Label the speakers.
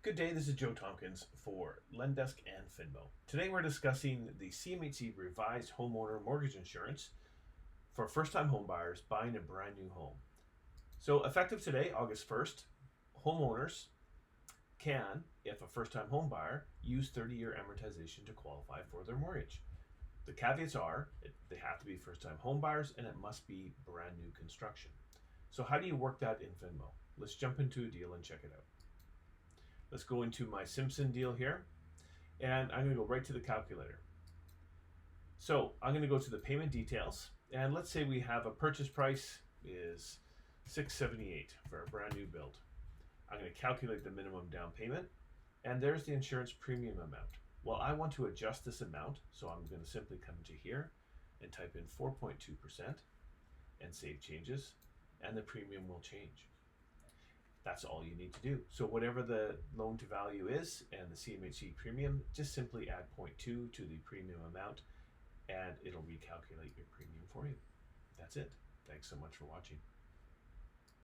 Speaker 1: Good day, this is Joe Tomkins for Lendesk and Finmo. Today we're discussing the CMHC revised homeowner mortgage insurance for first-time homebuyers buying a brand new home. So effective today, August 1st, homeowners can, if a first-time homebuyer, use 30-year amortization to qualify for their mortgage. The caveats are they have to be first-time homebuyers and it must be brand new construction. So how do you work that in Finmo? Let's jump into a deal and check it out. Let's go into my Simpson deal here, and I'm going to go right to the calculator. So I'm going to go to the payment details, and let's say we have a purchase price is $678 for a brand new build. I'm going to calculate the minimum down payment, and there's the insurance premium amount. Well, I want to adjust this amount, so I'm going to simply come to here and type in 4.2% and save changes, and the premium will change. That's all you need to do. So whatever the loan to value is and the CMHC premium, just simply add 0.2 to the premium amount and it'll recalculate your premium for you. That's it. Thanks so much for watching.